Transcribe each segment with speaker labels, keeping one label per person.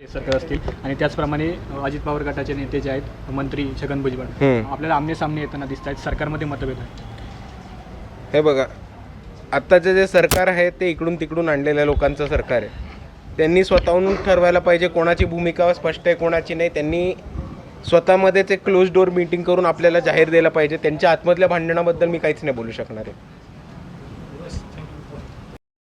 Speaker 1: सरकार असतील आणि त्याचप्रमाणे अजित पवार गटाचे नेते जे आहेत मंत्री छगन भुजबळ आपल्याला आमने सामने येताना दिसत आहेत. सरकारमध्ये मतभेद आहे.
Speaker 2: हे बघा, आत्ताचे जे सरकार आहे ते इकडून तिकडून आणलेल्या लोकांचं सरकार आहे. त्यांनी स्वतःहून ठरवायला पाहिजे कोणाची भूमिका स्पष्ट आहे कोणाची नाही. त्यांनी स्वतःमध्येच एक क्लोज डोअर मीटिंग करून आपल्याला जाहीर द्यायला पाहिजे. त्यांच्या आतमधल्या भांडणाबद्दल मी काहीच नाही बोलू शकणार आहे.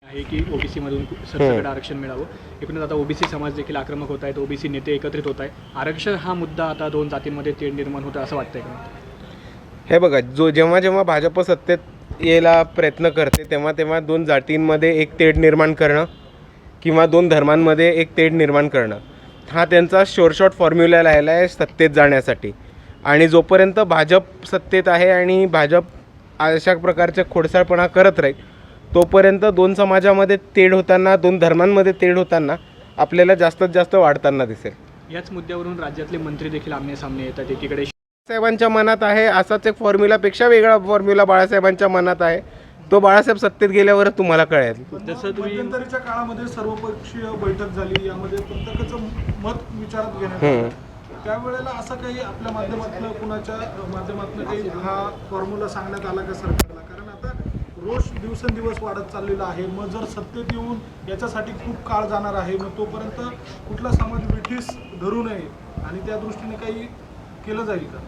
Speaker 1: आहे की ओबीसीमधून सरसकट आरक्षण मिळावं. एकूणच आता ओबीसी समाज देखील आक्रमक होत आहेत. ओबीसी नेते एकत्रित होत आहे. आरक्षण हा मुद्दा आता दोन जातींमध्ये तेढ निर्माण होतं असं वाटतंय का?
Speaker 2: हे बघा, जेव्हा भाजप सत्तेत यायला प्रयत्न करते तेव्हा दोन जातींमध्ये एक तेढ निर्माण करणं किंवा दोन धर्मांमध्ये एक तेढ निर्माण करणं हा त्यांचा शॉर्ट फॉर्म्युला राहिला आहे सत्तेत जाण्यासाठी. आणि जोपर्यंत भाजप सत्तेत आहे आणि भाजप अशा प्रकारचा खोडसाळपणा करत राहील तोपर्यंत दोन समाजामध्ये तेढ होताना, दोन धर्मांमध्ये तेढ होताना आपल्याला जास्तीत जास्त वाढताना दिसेल.
Speaker 1: याच मुद्द्यावरून राज्यातले मंत्री देखील आमने सामने येतात. एकीकडे
Speaker 2: साहेबांच्या मनात आहे असाच एक फॉर्म्युलापेक्षा वेगळा फॉर्म्युला बाळासाहेबांच्या मनात आहे. तो बाळासाहेब सत्तेत गेल्यावरच तुम्हाला कळेल.
Speaker 1: जसं तुम्ही
Speaker 3: मध्यंतरीच्या काळामध्ये सर्वपक्षीय बैठक झाली, यामध्ये प्रत्येकाचं मत विचारात घेण्यात आलं. त्यावेळेला असं काही आपल्या माध्यमातलं कुणाच्या माध्यमातून काही हा फॉर्म्युला सांगण्यात आला का सरकारला? कारण आता रोष दिवसेंदिवस वाढत चाललेला आहे. मग जर सत्तेत येऊन याच्यासाठी खूप काळ जाणार आहे, मग तोपर्यंत कुठला समाज विठीस धरू नये आणि त्या दृष्टीने काही केलं जाईल का?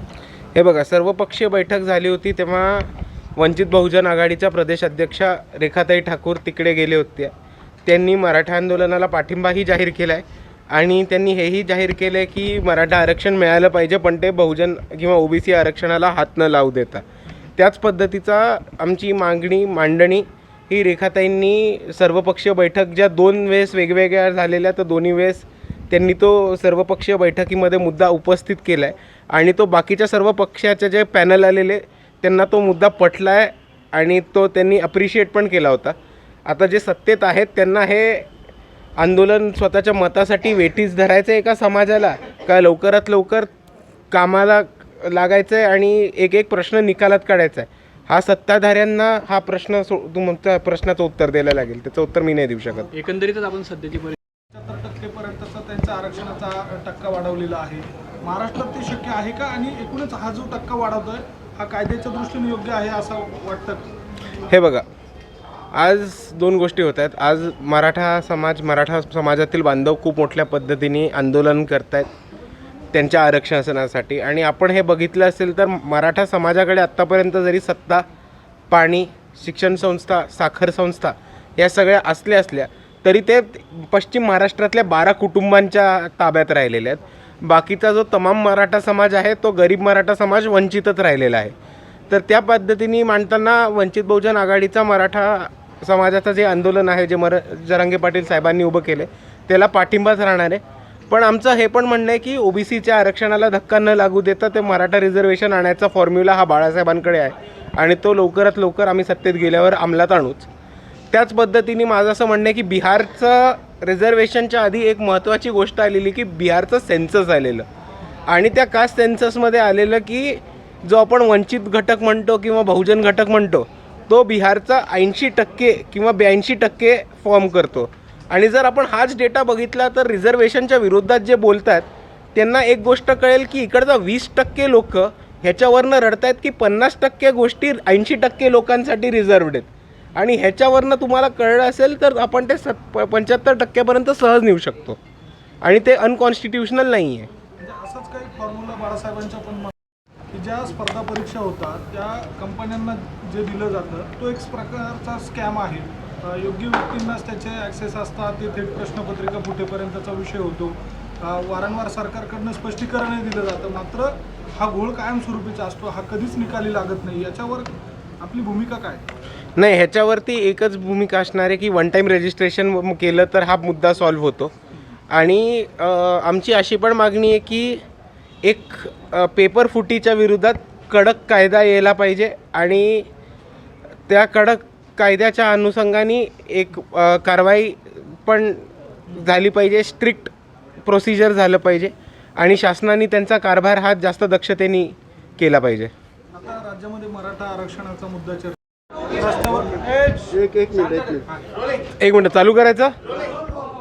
Speaker 2: हे बघा, सर्वपक्षीय बैठक झाली होती तेव्हा वंचित बहुजन आघाडीच्या प्रदेश अध्यक्षा रेखाताई ठाकूर तिकडे गेले होते. त्यांनी मराठा आंदोलनाला पाठिंबाही जाहीर केला आहे आणि त्यांनी हेही जाहीर केलं आहे की मराठा आरक्षण मिळालं पाहिजे, पण ते बहुजन किंवा ओबीसी आरक्षणाला हात न लावू देता. त्याच पद्धतीचा आमची मांडणी ही रेखाताईंनी सर्वपक्षीय बैठक ज्या दोन वेळेस वेगवेगळ्या झालेल्या तर दोन्ही वेळेस त्यांनी तो सर्वपक्षीय बैठकीमध्ये मुद्दा उपस्थित केला आहे आणि तो बाकीच्या सर्व पक्षाचे जे पॅनल आलेले त्यांना तो मुद्दा पटला आहे आणि तो त्यांनी अप्रिशिएट पण केला होता. आता जे सत्तेत आहेत त्यांना हे आंदोलन स्वतःच्या मतासाठी वेठीस धरायचं आहे एका समाजाला का लवकरात लवकर कामाला लागायचं आहे आणि एक एक प्रश्न निकालात काढायचा आहे? हा सत्ताधाऱ्यांना हा प्रश्न तुमच्या प्रश्नाचं उत्तर द्यायला लागेल. त्याचं उत्तर मी नाही देऊ शकत.
Speaker 1: एकंदरीतच आपण सध्याची
Speaker 3: 75% पर्यंतचा त्यांचा आरक्षणाचा टक्का वाढवलेला आहे. महाराष्ट्रात ते शक्य आहे का? आणि एकूणच हा जो टक्का वाढवतोय हा कायद्याच्या दृष्टीने योग्य आहे असं वाटतं?
Speaker 2: हे बघा, आज दोन गोष्टी होत आहेत. आज मराठा समाजातील बांधव खूप मोठ्या पद्धतीने आंदोलन करत आहेत त्यांच्या आरक्षणासाठी. आणि आपण हे बघितलं असेल तर मराठा समाजाकडे आत्तापर्यंत जरी सत्ता, पाणी, शिक्षण संस्था, साखर संस्था या सगळ्या असल्या तरी ते पश्चिम महाराष्ट्रातल्या 12 कुटुंबांच्या ताब्यात राहिलेले आहेत. बाकीचा जो तमाम मराठा समाज आहे तो गरीब मराठा समाज वंचितच राहिलेला आहे. तर त्या पद्धतीने मांडताना वंचित बहुजन आघाडीचा मराठा समाजाचं जे आंदोलन आहे जे जरांगे पाटील साहेबांनी उभं केलं त्याला पाठिंबाच राहणार आहे. पण आमचं हे पण म्हणणं आहे की ओबीसीच्या आरक्षणाला धक्का न लागू देता ते मराठा रिझर्वेशन आणायचा फॉर्म्युला हा बाळासाहेबांकडे आहे आणि तो लवकरात लवकर आम्ही सत्तेत गेल्यावर अंमलात आणूच. त्याच पद्धतीने माझं असं म्हणणं आहे की बिहारचं रिझर्वेशनच्या आधी एक महत्त्वाची गोष्ट आलेली की बिहारचं सेन्सस आलेलं आणि त्या कास्ट सेन्ससमध्ये आलेलं की जो आपण वंचित घटक म्हणतो किंवा बहुजन घटक म्हणतो तो बिहारचा 80% किंवा 82% फॉर्म करतो. आणि जर आपण हाच डेटा बघितला तर रिझर्वेशनच्या विरोधात जे बोलतात त्यांना एक गोष्ट कळेल की इकडचा 20% लोक ह्याच्यावरनं रडत आहेत की 50% गोष्टी 80% लोकांसाठी रिझर्वड आहेत. आणि ह्याच्यावरनं तुम्हाला कळलं असेल तर आपण ते 75% सहज नेऊ शकतो आणि ते अनकॉन्स्टिट्युशनल नाही आहे.
Speaker 3: म्हणजे असंच काही फॉर्म्युला बाळासाहेबांच्या पण की ज्या स्पर्धा परीक्षा होतात त्या कंपन्यांना जे दिलं जातं तो एक प्रकारचा स्कॅम आहे. योग्य व्यक्तींनाच त्याचे ॲक्सेस असतात. ते थेट प्रश्नपत्रिका फुटेपर्यंतचा विषय होतो. वारंवार सरकारकडनं स्पष्टीकरणही दिलं जातं. मात्र हा घोळ कायमस्वरूपीचा असतो. हा कधीच निकाली लागत नाही. याच्यावर आपली भूमिका काय?
Speaker 2: नाही, ह्याच्यावरती एकच भूमिका असणार आहे की वन टाईम रजिस्ट्रेशन केलं तर हा मुद्दा सॉल्व्ह होतो. आणि आमची अशी पण मागणी आहे की एक पेपर फुटीच्या विरोधात कडक कायदा यायला पाहिजे आणि त्या कडक कायद्याच्या अनुषंगाने एक कारवाई पण झाली पाहिजे. स्ट्रिक्ट प्रोसिजर झालं पाहिजे आणि शासनाने त्यांचा कारभार हा जास्त दक्षतेने केला पाहिजे.
Speaker 3: आता राज्यामध्ये मराठा आरक्षणाचा मुद्दा
Speaker 2: एक मिनिट चालू करायचं?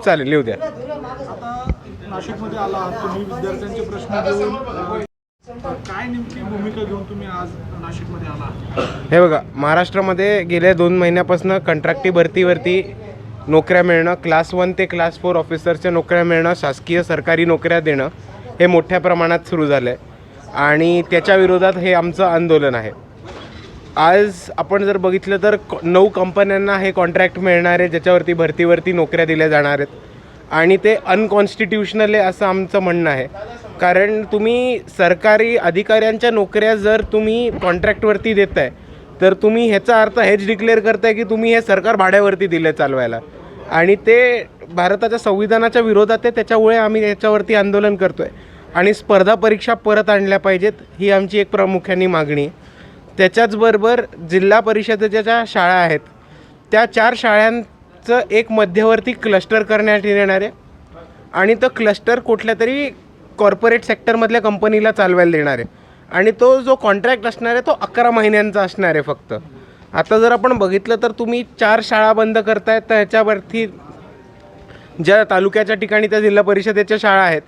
Speaker 2: चालेल, लिहू द्या.
Speaker 3: आता नाशिकमध्ये आला आहात तुम्ही विद्यार्थ्यांचे प्रश्न घेऊन काय नेमकी भूमिका घेऊन तुम्ही आज नाशिकमध्ये आला आहात?
Speaker 2: हे बघा, महाराष्ट्रामध्ये गेल्या 2 महिन्यापासून कंत्राटी भरतीवरती नोकऱ्या मिळणं, क्लास 1 ते क्लास 4 ऑफिसरच्या नोकऱ्या मिळणं, शासकीय सरकारी नोकऱ्या देणं हे मोठ्या प्रमाणात सुरू झालं आहे आणि त्याच्या विरोधात हे आमचं आंदोलन आहे. आज आपण जर बघितलं तर 9 कंपन्यांना हे कॉन्ट्रॅक्ट मिळणार आहे ज्याच्यावरती भरतीवरती नोकऱ्या दिल्या जाणार आहेत आणि ते अनकॉन्स्टिट्युशनल आहे असं आमचं म्हणणं आहे. कारण तुम्ही सरकारी अधिकाऱ्यांच्या नोकऱ्या जर तुम्ही कॉन्ट्रॅक्टवरती देताय तर तुम्ही ह्याचा अर्थ हेच डिक्लेअर करताय की तुम्ही हे सरकार भाड्यावरती दिलं चालवायला आणि ते भारताच्या संविधानाच्या विरोधात आहे. त्याच्यामुळे आम्ही याच्यावरती आंदोलन करतो आहे आणि स्पर्धा परीक्षा परत आणल्या पाहिजेत ही आमची एक प्रामुख्याने मागणी आहे. त्याच्याचबरोबर जिल्हा परिषदेच्या ज्या शाळा आहेत त्या 4 शाळांचं एक मध्यवर्ती क्लस्टर करण्यात येणार आहे आणि तो क्लस्टर कुठल्या तरी कॉर्पोरेट सेक्टरमधल्या कंपनीला चालवायला देणार आहे आणि तो जो कॉन्ट्रॅक्ट असणार आहे तो 11 महिन्यांचा असणार आहे फक्त. आता जर आपण बघितलं तर तुम्ही 4 शाळा बंद करतायत तर ह्याच्यावरती ज्या तालुक्याच्या ठिकाणी त्या जिल्हा परिषदेच्या शाळा आहेत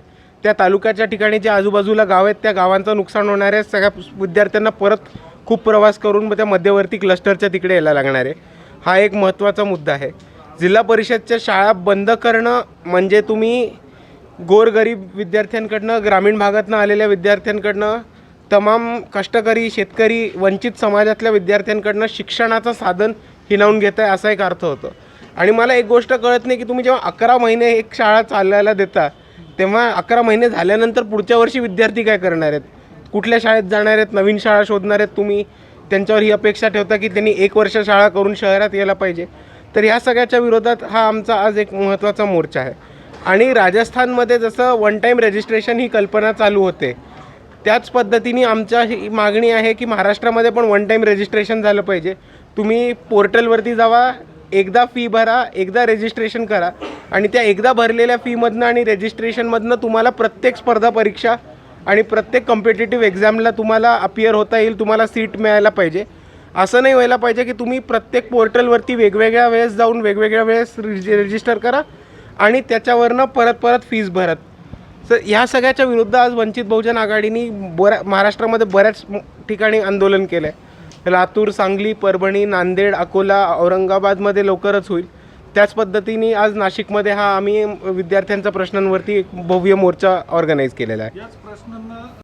Speaker 2: त्या तालुक्याच्या ठिकाणी जे आजूबाजूला गाव आहेत त्या गावांचं नुकसान होणार आहे. सगळ्या विद्यार्थ्यांना परत खूप प्रवास करून त्या मध्यवर्ती क्लस्टरच्या तिकडे यायला लागणार आहे. हा एक महत्त्वाचा मुद्दा आहे. जिल्हा परिषदच्या शाळा बंद करणं म्हणजे तुम्ही गोरगरीब विद्यार्थ्यांकडनं, ग्रामीण भागातनं आलेल्या विद्यार्थ्यांकडनं, तमाम कष्टकरी शेतकरी वंचित समाजातल्या विद्यार्थ्यांकडनं शिक्षणाचं साधन हिणावून घेत आहे असा एक अर्थ होतो. आणि मला एक गोष्ट कळत नाही की तुम्ही जेव्हा 11 महिने एक शाळा चालवायला देता तेव्हा 11 महिने झाल्यानंतर पुढच्या वर्षी विद्यार्थी काय करणार आहेत, कुठल्या शाळेत जाणार आहेत, नवीन शाळा शोधणार आहेत. तुम्ही त्यांच्यावर ही अपेक्षा ठेवता की त्यांनी 1 वर्ष शाळा करून शहरात यायला पाहिजे. तर ह्या सगळ्याच्या विरोधात हा आमचा आज एक महत्त्वाचा मोर्चा आहे. आणि राजस्थानमध्ये जसं 1 टाईम रजिस्ट्रेशन ही कल्पना चालू होते त्याच पद्धतीने आमच्या ही मागणी आहे की महाराष्ट्रामध्ये पण 1 टाईम रजिस्ट्रेशन झालं पाहिजे. तुम्ही पोर्टलवरती जावा, एकदा फी भरा, एकदा रजिस्ट्रेशन करा आणि त्या एकदा भरलेल्या फीमधनं आणि रजिस्ट्रेशनमधनं तुम्हाला प्रत्येक स्पर्धा परीक्षा आणि प्रत्येक कॉम्पिटेटिव्ह एक्झामला तुम्हाला अपियर होता येईल, तुम्हाला सीट मिळायला पाहिजे. असं नाही व्हायला पाहिजे की तुम्ही प्रत्येक पोर्टलवरती वेगवेगळ्या वेळेस जाऊन वेगवेगळ्या वेळेस रजिस्टर करा आणि त्याच्यावरनं परत फीज भरत. तर ह्या सगळ्याच्या विरुद्ध आज वंचित बहुजन आघाडीने महाराष्ट्रामध्ये बऱ्याच ठिकाणी आंदोलन केलं आहे. लातूर, सांगली, परभणी, नांदेड, अकोला, औरंगाबादमध्ये लवकरच होईल. त्याच पद्धतीने आज नाशिकमध्ये हा आम्ही विद्यार्थ्यांच्या प्रश्नांवरती एक भव्य मोर्चा ऑर्गनाईज केलेला आहे.
Speaker 3: याच प्रश्नांना